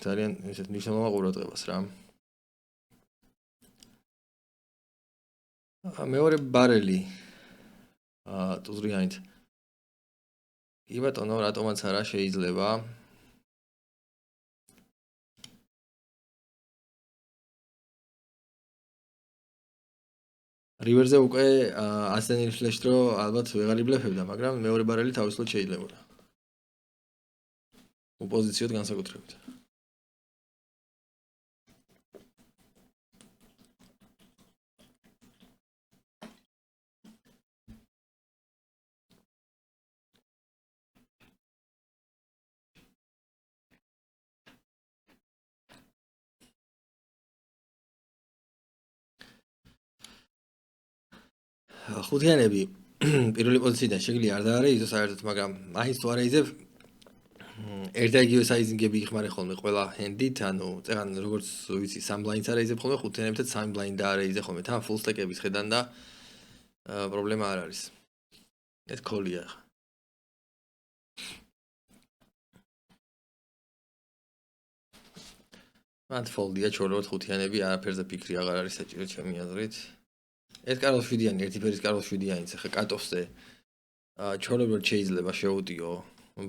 ძალიან ესეთ მნიშვნელოვან ყურადღებას რა. მეორე ბარელი ტუზრიანით. კი ბატონო, რატომაც არა შეიძლება. River-ზე უკვე ასენი ფლეშ რო ალბათ ვეღარ იბლეფებდა, მაგრამ მეორე ბარელი თავისუფლად შეიძლებოდა. უპოზიციოდ განსაკუთრებით. ხუთიანები პირველი პოზიციიდან შეგვიძლია არ დაარეიზო საერთოდ, მაგრამ აჰის თუ არეიზებ ერთ-ერთი საიზინგები იხმარე ხოლმე ყველა ჰენდით, ანუ წეგან როგორც ვიცი, სამ ბლაინდს არეიზებ ხოლმე, ხუთიანებითაც სამი ბლაინდ დაარეიზე ხოლმე, თან full stack-ების ხედან და პრობლემა არ არის. ეს კოლია. მან ფოლდია ჩორლოთ ხუთიანები, არაფერზე ფიქრი აღარ არის საჭირო ჩემი აზრით. ეს კარლ შვიდიანი, ერთი ფერის კარლ შვიდიანიც, ხა კატოფზე ჩორლოთ შეიძლება შეუტიო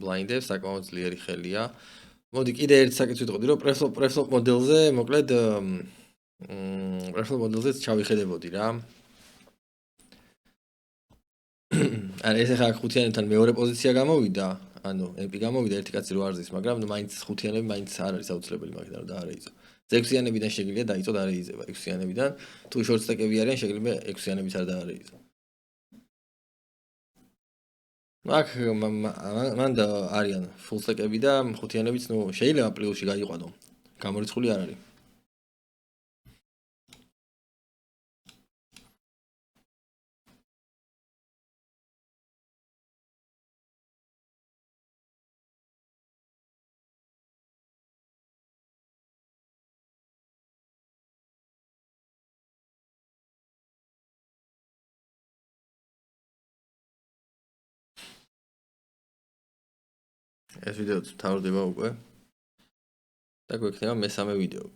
ბლაინდებს, საკმაოდ ძლიერი ხელია. მოდი კიდე ერთ საკითხს ვიტყოდი, რომ პრეფლოპ მოდელზე, მოკლედ პრეფლოპ მოდელზეც ჩავიხედებოდი რა. არა ეს ახლა ხუთიანებთან მეორე პოზიცია გამოვიდა, ანუ MP გამოვიდა ერთი კაცი რო არზის, მაგრამ ნუ მაინც ხუთიანები მაინც არ არის აუცილებელი მაგიდან რომ დაარეიზო. ექვსიანებიდან შეიძლება დაიწო და არეიზება ექვსიანებიდან, თუ შორტ სტეკები არიან შეიძლება ექვსიანებიც არ დაარეიზო. აქ მან და არიან full stack-ები და ხუთიანებიც ნუ შეიძლება პლუსში გაიყვანო. გამორიცხული არ არის. ეს ვიდეოც მთავრდება უკვე. და გვექნება მესამე ვიდეო.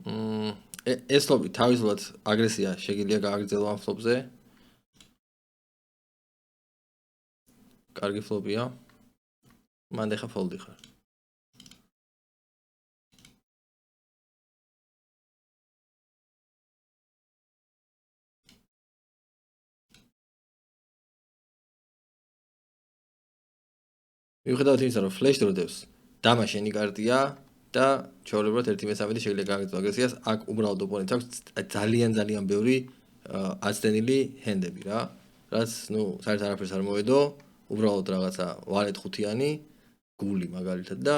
ეს ფლოპი თავისუფლად აგრესია შეგიძლია გააგრძელო ამ ფლოპზე. კარგი ფლოპია. მანდ ახლა ფოლდი ხარ. მიუხედავად იმისა, რომ ფლეშ დროდებს დამა შენი კარტია და ჩვეულებრივად 1/3 შეიძლება გააგრძელო აგრესიას, აქ უბრალოდ ოპონენტს აქვს ძალიან ბევრი აცდენილი ჰენდები რა. რაც, საერთოდ არაფერს არ მოედო, უბრალოდ რაღაცა ვალეთ ხუთიანი, გული მაგალითად და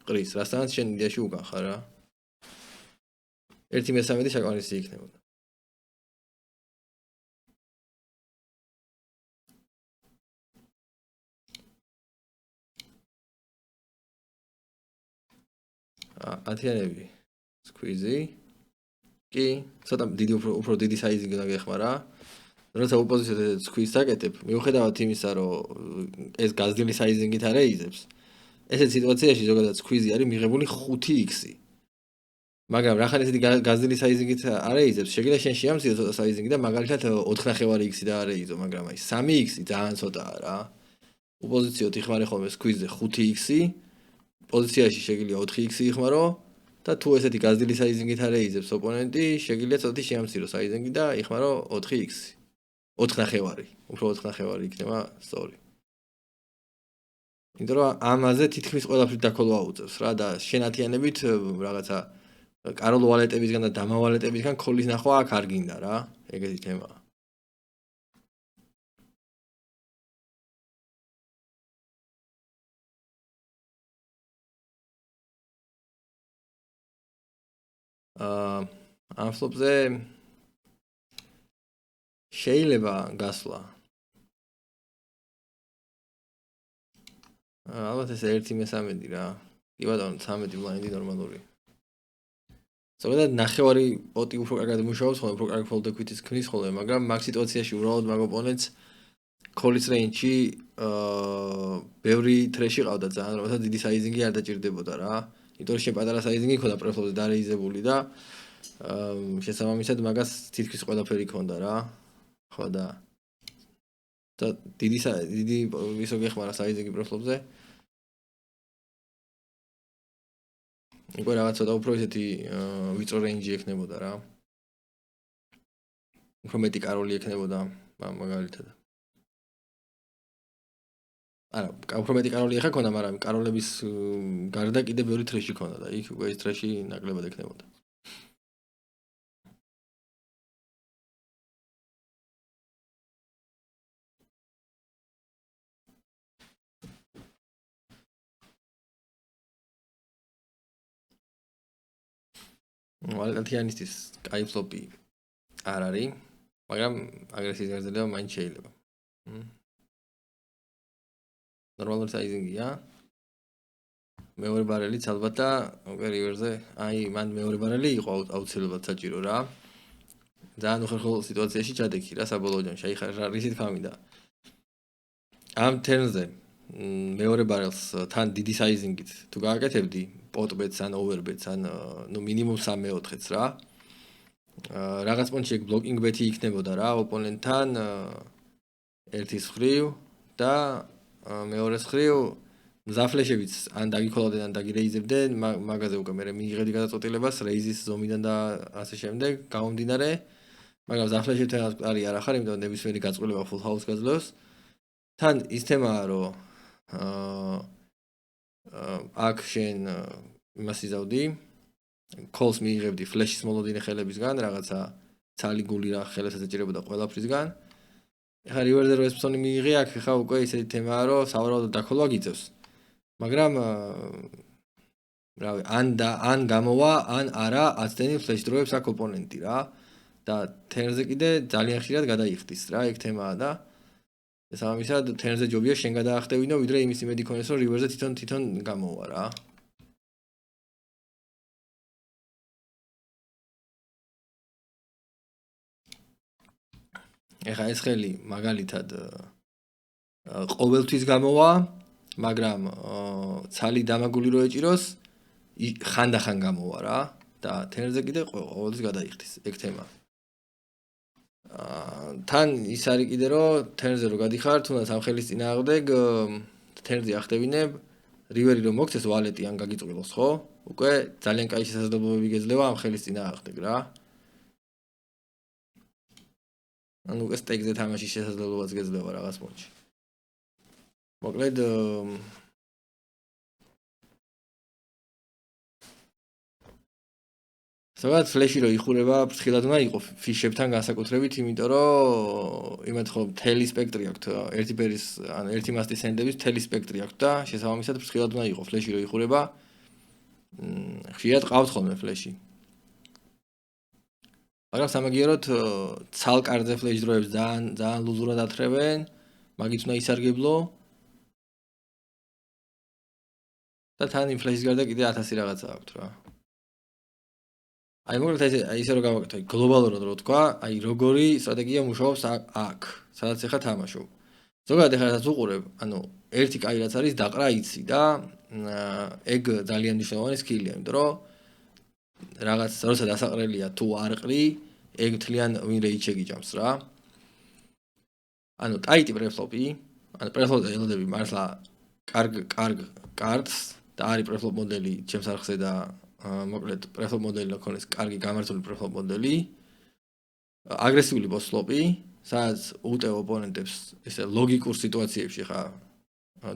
ყრის, რასთანაც შენ იდეაში უკან ხარ რა. 1/3 საკმარისი იქნებოდა. ათიანები სკვიზი კი ცოტა დიდი უფრო დიდი საიზი გაგეხმა რა როცა უპოზიციაზე სკვიზს აკეთებ მიუხედავად იმისა რომ ეს გაზრდილი საიზინგით არ ეიზებს ესეთ სიტუაციაში ზოგადად სკვიზი არის მიღებული 5x-ი მაგრამ რახან ესეთი გაზრდილი საიზინგით არ ეიზებს შეგიძლია შენ შეამცირო ცოტა საიზინგი და მაგალითად 4.5x-ი და არ ეიზო მაგრამ აი 3x-ი ძალიან ცოტაა რა უპოზიციოდ იხმარე ხოლმე სკვიზზე 5x-ი პოზიციაში შეგიძლია 4x-ი იხმარო და თუ ესეთი გაზრდილი საიზინგით არ ეიზებს ოპონენტი, შეგიძლია ცოტათი შეამცირო საიზინგი და იხმარო 4x-ი. 4.5, უფრო 4.5 იქნება სწორი. იმიტომ რომ ამაზე თითქმის ყველაფრით დაქოლვა უწევს რა და შენათიანებით რაღაცა კაროლ ვალეტებისგან და დამა ვალეტებისგან ქოლის ნახვა აქ არ გინდა რა, ეგეთი თემაა. ამ ფლოპზე შეიძლება გასვლა. ალბათ ეს 1/13 რა. კი ბატონო, 13 ბლაინდი ნორმალური. ზოგადად ნახევარი პოტი უფრო კარგად მუშაობს, ხოლმე უფრო კარგი ფოლდ ეკვიტის ქმნის ხოლმე, მაგრამ მაგ სიტუაციაში უბრალოდ მაგ ოპონენტს ქოლის რეინჯში ბევრი თრეში ყავდა ძალიან, რომელსაც დიდი საიზინგი არ დაჭირდებოდა რა. იმიტომ რომ შენ პატარა საიზინგი ქონდა პრეფლოპზე დარეიზებული და შესაბამისად მაგას თითქმის ყველაფერი ქონდა რა. ხო და დიდი ისო გეხმარა საიზინგი პრეფლოპზე. უკვე რაღაც ცოტა უფრო ისეთი ვიწრო რეინჯი ექნებოდა რა. უფრო მეტი კაროლი ექნებოდა მაგალითად. არა, უფრო მეტი კაროლი ეხა ქონდა, მაგრამ კაროლების გარდა კიდე ბევრი თრეში ქონდა და იქ უკვე ეს თრეში ნაკლებად ექნებოდა. ვალეტიანისთვის კაი ფლოპი არ არის, მაგრამ აგრესიის გაზრდება მაინც შეიძლება. ნორმალური საიზინგია. მეორე ბარელიც ალბათ და უკვე რივერზე, აი მან მეორე ბარელი იყო აუცილებლად საჭირო რა. ძალიან უხერხემლო სიტუაციაში ჩადექი რა საბოლოო ჯამში, აი ხარ რისით გამიდა. ამ თერნზე მეორე ბარელს თან დიდი საიზინგით თუ გააკეთებდი პოტბეტს ან ოვერბეტს ან მინიმუმ 3/4-ს რა. რაღაც პონჩი ეგ ბლოკინგ ბეტი იქნებოდა რა ოპონენტთან ერთის ხრივ და მეორე ხრივ მზაფლეშებიც ან დაგიქოლავდნენ ან დაგირეიზებდნენ მაგაზე უკვე მე მიიღებდი გადაწყვეტილებას რეიზის ზომიდან და ასე შემდეგ გამომდინარე მაგრამ მზაფლეშებთან არის არ ახარ იმიტომ ნებისმიერი გაწყვეტილება full house გაძლევს თან ის თემაა რომ აქ შენ იმას იზავდი კოლს მიიღებდი ფლეშის მოლოდინე ხელებისგან რაღაცა ცალი გული რა ხელასაც ეჭირებოდა ყველაფრისგან ეხლა რივერზე რო ეს ფსონი მიიღე აქ ეხლა უკვე ისეთი თემაა რომ სავარაუდოდ დაქოლვა გიწევს მაგრამ რავი ან გამოვა ან არა აცდენი ფლეშ დროებს აქ ოპონენტი რა და თერნზე კიდე ძალიან ხშირად გადაიხდის რა ეგ თემაა და შესაბამისად თერნზე ჯობია შენ გადაახტევინო ვიდრე იმის იმედი ქონდეს რომ რივერზე თვითონ გამოვა რა ეხა ეს ხელი მაგალითად ყოველთვის გამოვა მაგრამ ცალი დამაგული რო ეჭიროს ხანდახან გამოვა რა და თერზე კიდე ყოველთვის გადაიხდის ეგ თემა. თან ის არის კიდე რომ თერზე რო გადიხარ, თუნდაც ამ ხელის წინააღმდეგ თერზე ახდევინებ, რივერი რომ მოგცეს ვალეტი ან გაგიწყვილოს, ხო? უკვე ძალიან კაი შესაძლებლობები გეძლევა ამ ხელის წინააღმდეგ რა. ანუ უკვე სტეიკზე თამაშის შესაძლებლობაც გეძლევა რაღაც მომენტში. მოკლედ სადაც ფლეში რო იხურება, ფრთხილად უნდა იყო ფიშებთან განსაკუთრებით, იმიტომ რომ იმათ ხო მთელი სპექტრი აქვს, ერთი ბერის ან ერთი მასტის ენდების მთელი სპექტრი აქვს და შესაბამისად ფრთხილად უნდა იყო ფლეში რო იხურება. ხშირად ყავთ ხოლმე ფლეში. მაგრამ სამაგიეროდ ცალკარზე ფლეშ დროებს ძალიან ლუზურად ათრევენ, მაგით უნდა ისარგებლო. და თან იმ ფლეშის გარდა კიდე 1000 რაღაცა აქვს რა. აი მოკლედ ისე რომ გავაკეთო, გლობალურად რო თქვა, აი როგორი სტრატეგია მუშაობს აქ, სადაც ეხა თამაშობ. ზოგადად ეხა რაც უყურებ, ანუ ერთი კაი რაც არის დაყრა იცი და ეგ ძალიან მნიშვნელოვანი სკილია, იმიტომ რომ რაღაც როცა დასაყრელია თუ არ ყრი, ეგ თლიან win rate შეგიჭამს რა. ანუ ტაიტი პრეფლოპი, ანუ პრეფლოპი ელოდები მართლა კარგ კარტს და არის პრეფლოპ მოდელი ჩემს არხზე და მოკლედ პრეფლოპ მოდელი ქონეს კარგი გამართული პრეფლოპ მოდელი. აგრესიული ბოსლოპი, სადაც უტევ ოპონენტებს ესე ლოგიკურ სიტუაციებში ხა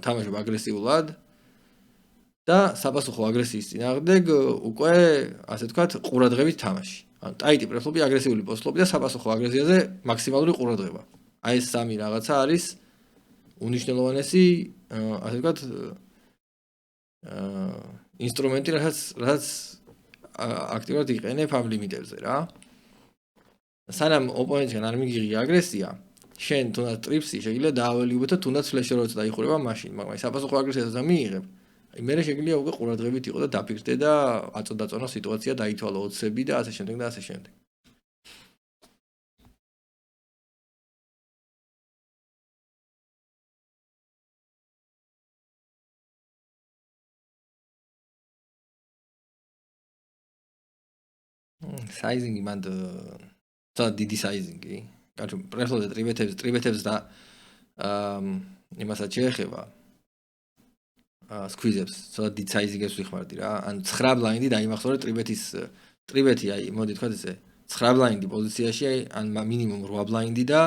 თამაშობ აგრესიულად და საპასუხო აგრესიის წინააღმდეგ უკვე ასე ვთქვათ ყურადღებით თამაში. ანუ ტაიტი პრეფლოპი, აგრესიული ბოსლოპი და საპასუხო აგრესიაზე მაქსიმალური ყურადღება. აი ეს სამი რაღაცა არის უნიშნელოვანესი, ასე ვთქვათ ინსტრუმენტი, რაც აქტიურად იყენებ ამ ლიმიტებზე რა. სანამ ოპონენტთან არ მიგიღი აგრესია, შენ თუნდაც ტრიპსი შეიძლება დააველიუბო და თუნდაც ფლეში როცა დაიხურება მაშინ, მაგრამ აი საპასუხო აგრესიას და მიიღებ. აი მე შეიძლება უკვე ყურადღებით იყო და დაფიქრდე და აწოდაწონო სიტუაცია დაითვალო ოცები და ასე შემდეგ და ასე შემდეგ. საიზინგი მანდ და დიდი საიზინგი. კაჭო პრესლოზე ტრიბეთებს და იმასაც შეეხება. სკვიზებს, ცოტა დიდ საიზინგებს ვიხმარდი რა. ან 9 ბლაინდი დაიმახსოვრე ტრიბეთი აი, მოდი თქვა ესე 9 ბლაინდი პოზიციაში, ან მინიმუმ 8 ბლაინდი და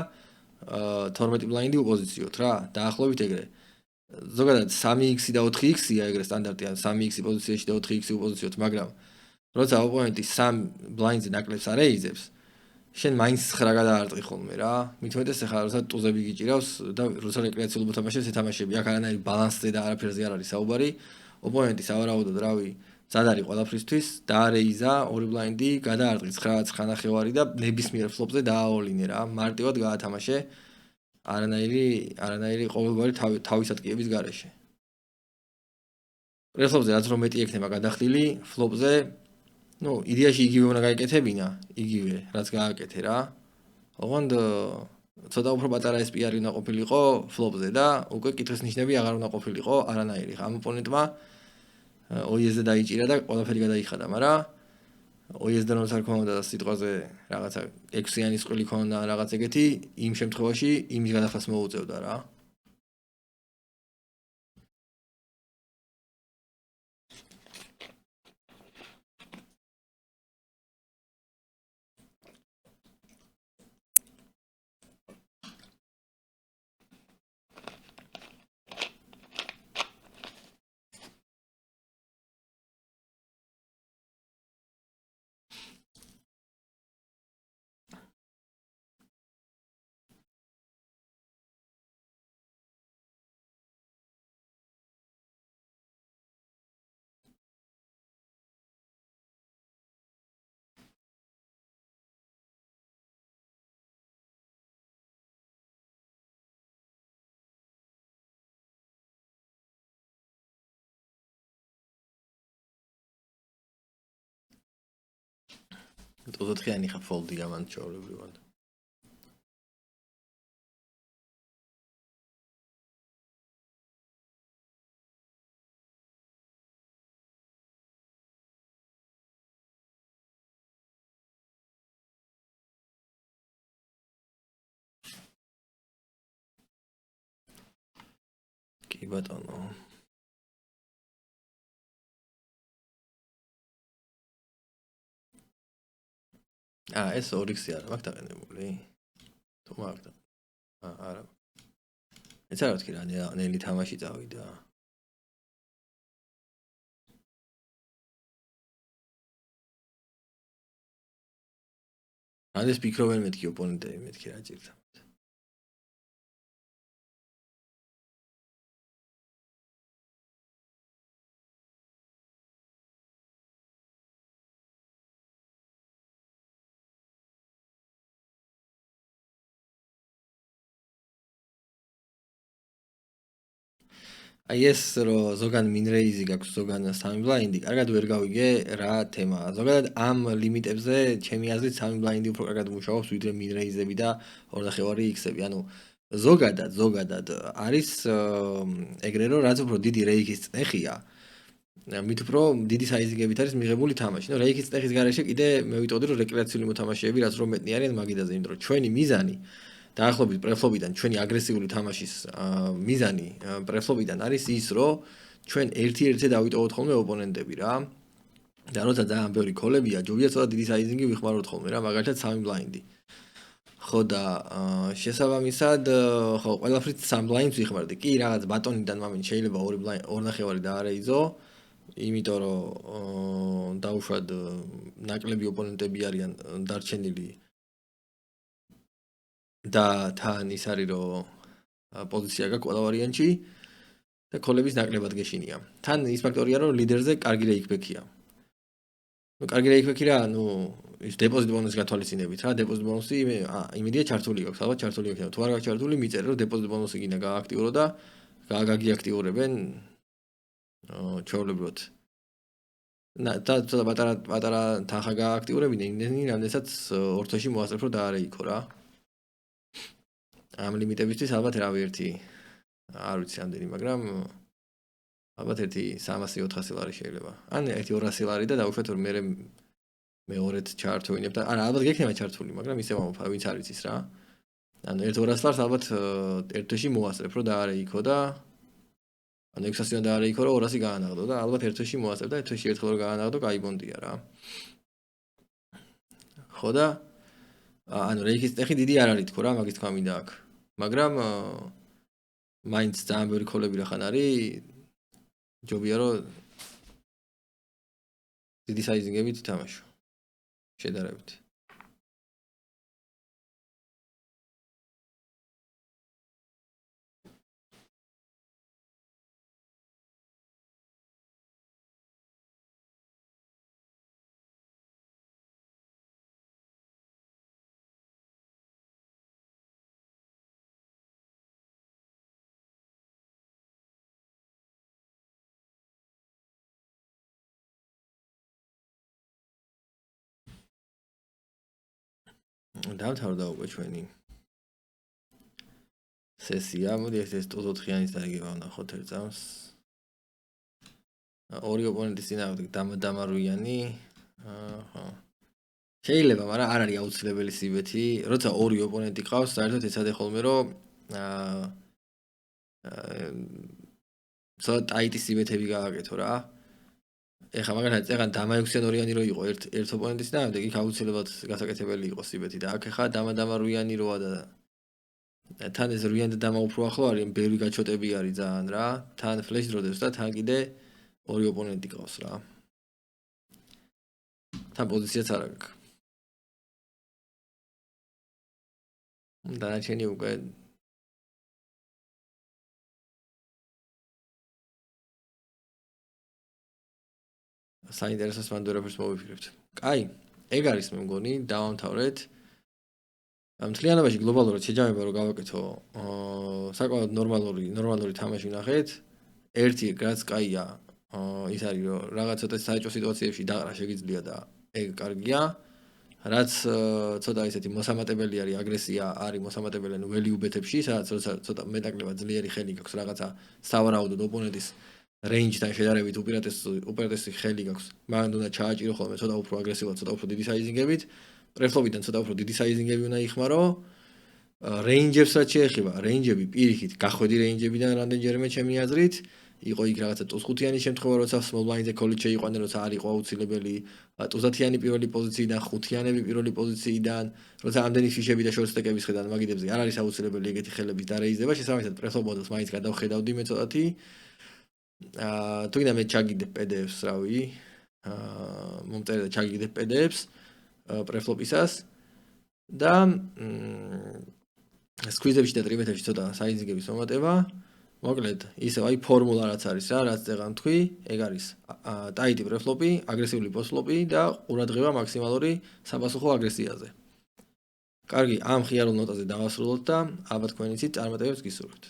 12 ბლაინდი უპოზიციოთ რა. დაახლოებით ეგრე. ზოგადად 3x და 4x-ია ეგრე სტანდარტი, ან 3x პოზიციაში და 4x უპოზიციოთ, მაგრამ როცა ოპონენტი 3 ბლაინდზე ნაკლებს არ ეიზებს, შენ მაინც 9 გადაარტყი ხოლმე რა. მithumetes ახლა როცა ტუზები გიჭირავს და როცა რეკრეაციულ მოთამაშეებს ეთამაშები, აქ არანაირი ბალანსზე და არაფერზე არ არის საუბარი. ოპონენტი სავარაუდოდ რავი, ზად არის ყველაფრისთვის და არეიზა 2 ბლაინდი გადაარტყი 9.5 და ნებისმიერ ფლოპზე დააოლინე რა. მარტივად გაათამაშე არანაირი ყოველგვარი თავისატკიების გარეშე. პრეფლოპზე რაც რომ მეტი ექნება გადახდილი, ფლოპზე ну, იდეაში იგივე უნდა გაიკეთებინა, იგივე, რაც გააკეთე რა. ოღონდ ცოტა უფრო პატარა SPR უნდა ყოფილიყო ფლოპზე და უკვე კითხვის ნიშნები აღარ უნდა ყოფილიყო არანაირი. ამ ოპონენტმა OES-ზე დაიჭირა და ყველაფერი გადაიხადა, მაგრამ OES-დან როცა არ ქონოდა სიტყვაზე რაღაცა 6-იანი სყვილი ქონდა რაღაც ეგეთი, იმ შემთხვევაში იმის გადახდას მოუწევდა რა. ტუზოთხიანი ხა ფოლდია მან ჩაოლებრივად. კი ბატონო. ეს 2x არა მაქვს დაყენებული. თუ მაქვს. არა. ეს არა ვთქი რა ნელი თამაში წავიდა. ანდეს ფიქრობენ მეთქი ოპონენტები მეთქი რა ჭირდა. აი ეს რო ზოგან მინრეიზი გაქვს ზოგან სამი ბლაინდი, კარგად ვერ გავიგე რა თემაა. ზოგადად ამ ლიმიტებზე ჩემი აზრით სამი ბლაინდი უფრო კარგად მუშაობს ვიდრე მინრეიზები და 2.5 x-ები. ანუ ზოგადად არის ეგრე რომ რაც უფრო დიდი რეიქის წნეხია, მით უფრო დიდი საიზინგებით არის მიღებული თამაში. ნუ რეიქის წნეხის გარეშე კიდე მე ვიტყოდი რომ რეკრეაციული მოთამაშეები რაც რომ მეტნი არიან მაგიდაზე, იმიტომ რომ ჩვენი მიზანი დაახლოებით პრეფლობიდან ჩვენი აგრესიული თამაშის მიზანი პრეფლობიდან არის ის, რომ ჩვენ ერთ-ერთზე დავიტოვოთ ხოლმე ოპონენტები რა. და როცა ძალიან ბევრი ქოლებია, ჯობია ცოტა დიდი საიზინგი ვიხმაროთ ხოლმე რა, მაგალითად სამი ბლაინდი. ხო და შესაბამისად, ხო, ყველაფრით სამ ბლაინდს ვიხმარდი. კი, რაღაც ბატონიდან მომენტ შეიძლება 2.5 დაარეიზო, იმიტომ რომ დაუშვად ნაკლები ოპონენტები არიან დარჩენილი. და თან ის არის რომ პოზიცია გაქვს ყველა ვარიანტში და ქოლების ნაკლებად გეშინია. თან ის ფაქტორია რომ ლიდერზე კარგი რეიქბექია. ნუ კარგი რეიქბექი რა, ნუ ის დეპოზიტ ბონუსი გათვალისწინებით რა, დეპოზიტ ბონუსი იმედია ჩართული გაქვს, ალბათ ჩართული იქნება. თუ არ გაქვს ჩართული, მიწერე რომ დეპოზიტ ბონუსი გინდა გააქტიურო და გაგიაქტიურებენ ჩვეულებრივად. და ცოტა პატარა თანხა გააქტიურებინა იმდენი, რამდენსაც ორთოში მოასწრებ რომ დაარეიქო რა. ამ ლიმიტებისთვის ალბათ რავი ერთი არ ვიცი ამდენი, მაგრამ ალბათ ერთი 300-400 ლარი შეიძლება. ან ერთი 200 ლარი და დავუშვათ რომ მე მეორედ ჩართოვინებ და არა ალბათ გექნება ჩართული, მაგრამ ისე მომფა ვინც არ ვიცის რა. ანუ 1-200 ლარს ალბათ ერთში მოასწრებ რომ დაარეიქო და ანუ 600-დან დაარეიქო რომ 200 გაანაღდო და ალბათ ერთში მოასწრებ და ერთში ერთხელ რომ გაანაღდო, კაი ბონდია რა. ხო და ანუ რეიქის წეხი დიდი არ არის თქო რა, მაგის თქვა მინდა აქ. მაგრამ მაინც ძალიან ბევრი ქოლები რახან არის, ჯობია რომ დიდი საიზინგებით ითამაშო. შედარებით. დავთავრდა უკვე ჩვენი სესია. მოდი ეს 24-იანის დაგება ვნახოთ ერთ წამს. ორი ოპონენტის წინააღმდეგ დამარვიანი. ხო. შეიძლება, მაგრამ არ არის აუცილებელი სიბეთი. როცა ორი ოპონენტი ყავს, საერთოდ ეცადე ხოლმე რომ ცოტა ტაიტი სიბეთები გააკეთო რა. ეხლა მაგალითად წეგან დამაექვსიანორიანი რო იყო ერთ ოპონენტის წინააღმდეგ, იქ აუცილებლად გასაკეთებელი იყო სიბეთი და აქ ეხლა დამარვიანი როა და თან ეს რვიანი და დამა უფრო ახლო არის, ბევრი გაჩოტები არის ძალიან რა. თან ფლეშ დროდებს და თან კიდე ორი ოპონენტი ყავს რა. თან პოზიციაც არ აქვს. დანარჩენი უკვე საინტერესოს მანდ ვერაფერს მოვიფიქრებთ. კაი, ეგ არის მე მგონი, დავამთავრეთ. მთლიანობაში გლობალურად შეჯამება რომ გავაკეთო, საკმაოდ ნორმალური თამაში ვნახეთ. ერთი რაც კაია, ის არის რომ რაღაც ცოტა საეჭვო სიტუაციებში დაყრა შეგიძლია და ეგ კარგია. რაც ცოტა ისეთი მოსამატებელი არის, აგრესია არის მოსამატებელი, ანუ value bet-ებში, სადაც ცოტა მეტაკლებად ძლიერი ხელი გაქვს რაღაცა სავარაუდოდ ოპონენტის range-დან შედარებით უპირატესი ხელი გაქვს. მაგან უნდა ჩააჭირო ხოლმე ცოტა უფრო აგრესიულად, ცოტა უფრო დიდი საიზინგებით. პრეფლობიდან ცოტა უფრო დიდი საიზინგები უნდა იხმარო. რეინჯებს რაც შეეხება, რეინჯები პირიქით, გახვედი რეინჯებიდან რამდენჯერმე ჩემი აზრით, იყო იქ რაღაცა +5-იანი შემთხვევა, როცა small blind-ზე college შეიყვანენ, როცა არ იყო აუცილებელი, +30-იანი პირველი პოზიციიდან, 5-იანები პირველი პოზიციიდან, როცა ამდენი ფიშები და შორტსტეკების ხედავთ მაგიდებზე, არ არის აუცილებელი ეგეთი ხელების დარეიზება, შესაბამისად preferred models მაინც გადავხედავდი მე ცოტათი. თუ გინდა მე ჩაგიდებ PDF-ს, რავი, მომწერე და ჩაგიდებ PDF-ს preflop-ისას და სკვიზებში და ტრიბეთებში ცოტა საიზიგების მომატება. მოკლედ, ისევ აი ფორმულა რაც არის რა, რაც წეგან თქვი, ეგ არის ტაიტი პრეფლოპი, აგრესიული პოსტფლოპი და ყურადღება მაქსიმალური საპასუხო აგრესიაზე. კარგი, ამ ხიარულ ნოტაზე დავასრულოთ და ალბათ თქვენ იცით წარმატებებს გისურვებთ.